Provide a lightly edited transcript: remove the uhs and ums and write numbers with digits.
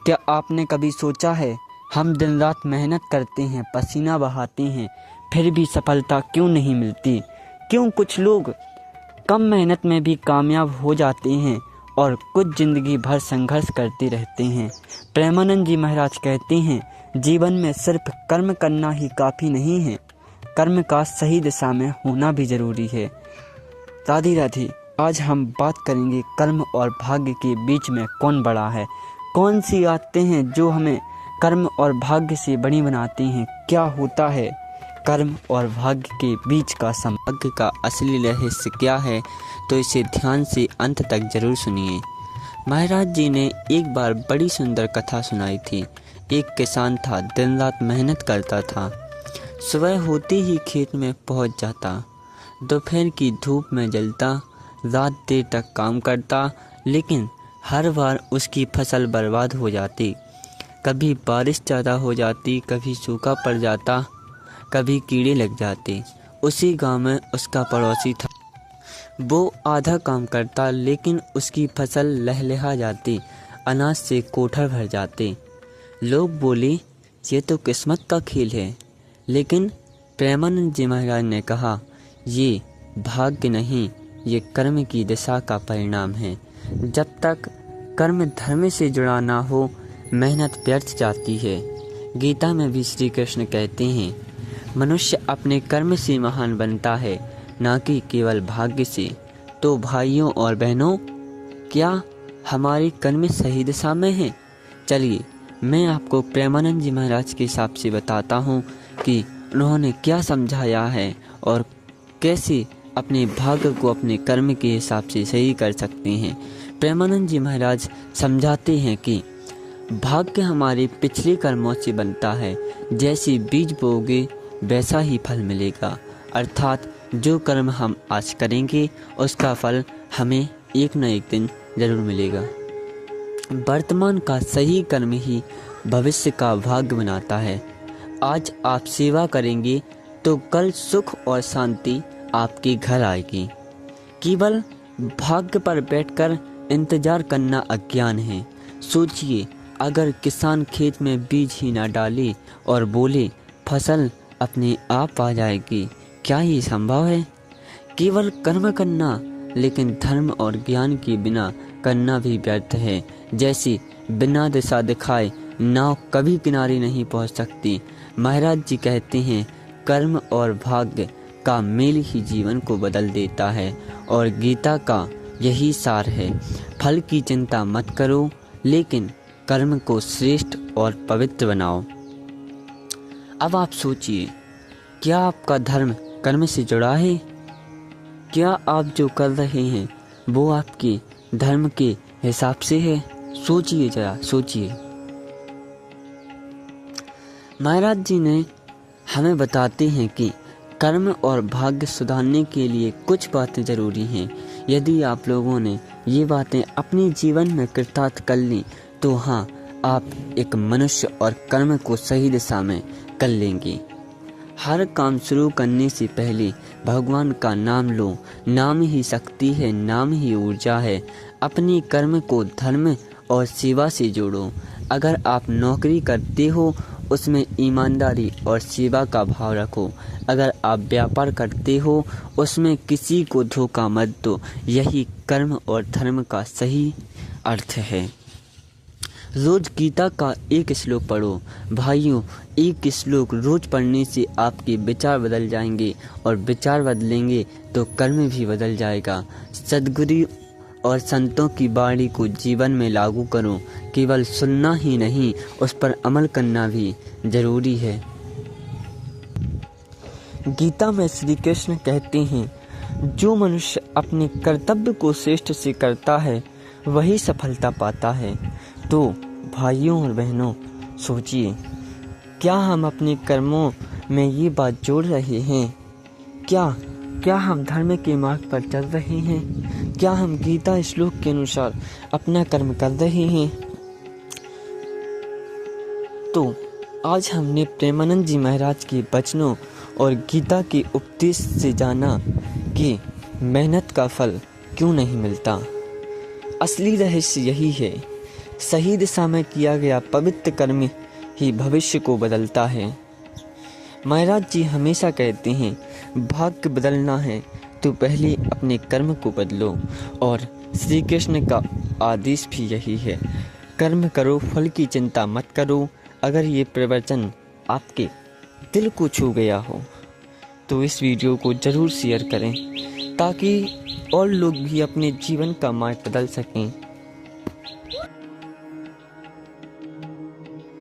क्या आपने कभी सोचा है, हम दिन रात मेहनत करते हैं, पसीना बहाते हैं, फिर भी सफलता क्यों नहीं मिलती? क्यों कुछ लोग कम मेहनत में भी कामयाब हो जाते हैं और कुछ ज़िंदगी भर संघर्ष करते रहते हैं? प्रेमानंद जी महाराज कहते हैं, जीवन में सिर्फ कर्म करना ही काफ़ी नहीं है, कर्म का सही दिशा में होना भी ज़रूरी है। राधे राधे। आज हम बात करेंगे कर्म और भाग्य के बीच में कौन बड़ा है। कौन सी आदतें हैं जो हमें कर्म और भाग्य से बड़ी बनाती हैं? क्या होता है कर्म और भाग्य के बीच का भाग्य का असली रहस्य क्या है? तो इसे ध्यान से अंत तक जरूर सुनिए। महाराज जी ने एक बार बड़ी सुंदर कथा सुनाई थी। एक किसान था, दिन रात मेहनत करता था। सुबह होते ही खेत में पहुंच जाता, दोपहर की धूप में जलता, रात देर तक काम करता, लेकिन हर बार उसकी फसल बर्बाद हो जाती। कभी बारिश ज़्यादा हो जाती, कभी सूखा पड़ जाता, कभी कीड़े लग जाते। उसी गांव में उसका पड़ोसी था। वो आधा काम करता, लेकिन उसकी फसल लहलहा जाती, अनाज से कोठर भर जाते। लोग बोले, ये तो किस्मत का खेल है। लेकिन प्रेमानंद जी महाराज ने कहा, ये भाग्य नहीं, ये कर्म की दिशा का परिणाम है। जब तक कर्म धर्म से जुड़ा ना हो, मेहनत व्यर्थ जाती है। गीता में भी श्री कृष्ण कहते हैं, मनुष्य अपने कर्म से महान बनता है, ना कि केवल भाग्य से। तो भाइयों और बहनों, क्या हमारी कर्म सही दिशा में है? चलिए मैं आपको प्रेमानंद जी महाराज के हिसाब से बताता हूँ कि उन्होंने क्या समझाया है और कैसे अपने भाग्य को अपने कर्म के हिसाब से सही कर सकते हैं। प्रेमानंद जी महाराज समझाते हैं कि भाग्य हमारे पिछले कर्मों से बनता है। जैसे बीज बोओगे वैसा ही फल मिलेगा। अर्थात जो कर्म हम आज करेंगे उसका फल हमें एक न एक दिन जरूर मिलेगा। वर्तमान का सही कर्म ही भविष्य का भाग्य बनाता है। आज आप सेवा करेंगे तो कल सुख और शांति आपके घर आएगी। केवल भाग्य पर बैठकर इंतजार करना अज्ञान है। सोचिए, अगर किसान खेत में बीज ही ना डाले और बोले फसल अपने आप आ जाएगी, क्या ये संभव है? केवल कर्म करना, लेकिन धर्म और ज्ञान के बिना करना भी व्यर्थ है। जैसे बिना दिशा दिखाए नाव कभी किनारे नहीं पहुंच सकती। महाराज जी कहते हैं, कर्म और भाग्य का मेल ही जीवन को बदल देता है और गीता का यही सार है। फल की चिंता मत करो, लेकिन कर्म को श्रेष्ठ और पवित्र बनाओ। अब आप सोचिए, क्या आपका धर्म कर्म से जुड़ा है? क्या आप जो कर रहे हैं वो आपके धर्म के हिसाब से है? सोचिए, जरा सोचिए। महाराज जी ने हमें बताते हैं कि कर्म और भाग्य सुधारने के लिए कुछ बातें ज़रूरी हैं। यदि आप लोगों ने ये बातें अपने जीवन में कृतार्थ कर ली तो हाँ, आप एक मनुष्य और कर्म को सही दिशा में कर लेंगे। हर काम शुरू करने से पहले भगवान का नाम लो। नाम ही शक्ति है, नाम ही ऊर्जा है। अपने कर्म को धर्म और सेवा से जोड़ो। अगर आप नौकरी करते हो, उसमें ईमानदारी और सेवा का भाव रखो। अगर आप व्यापार करते हो, उसमें किसी को धोखा मत दो। यही कर्म और धर्म का सही अर्थ है। रोज गीता का एक श्लोक पढ़ो। भाइयों, एक श्लोक रोज पढ़ने से आपके विचार बदल जाएंगे और विचार बदलेंगे तो कर्म भी बदल जाएगा। सद्गुरु और संतों की वाणी को जीवन में लागू करो। केवल सुनना ही नहीं, उस पर अमल करना भी जरूरी है। गीता में श्री कृष्ण कहते हैं, जो मनुष्य अपने कर्तव्य को श्रेष्ठ से करता है वही सफलता पाता है। तो भाइयों और बहनों, सोचिए, क्या हम अपने कर्मों में ये बात जोड़ रहे हैं? क्या हम धर्म के मार्ग पर चल रहे हैं? क्या हम गीता श्लोक के अनुसार अपना कर्म कर रहे हैं? तो आज हमने प्रेमानंद जी महाराज के वचनों और गीता के उपदेश से जाना कि मेहनत का फल क्यों नहीं मिलता। असली रहस्य यही है। सही दिशा में किया गया पवित्र कर्म ही भविष्य को बदलता है। महाराज जी हमेशा कहते हैं, भाग्य बदलना है तो पहले अपने कर्म को बदलो, और श्री कृष्ण का आदेश भी यही है, कर्म करो, फल की चिंता मत करो। अगर ये प्रवचन आपके दिल को छू गया हो तो इस वीडियो को ज़रूर शेयर करें, ताकि और लोग भी अपने जीवन का मार्ग बदल सकें।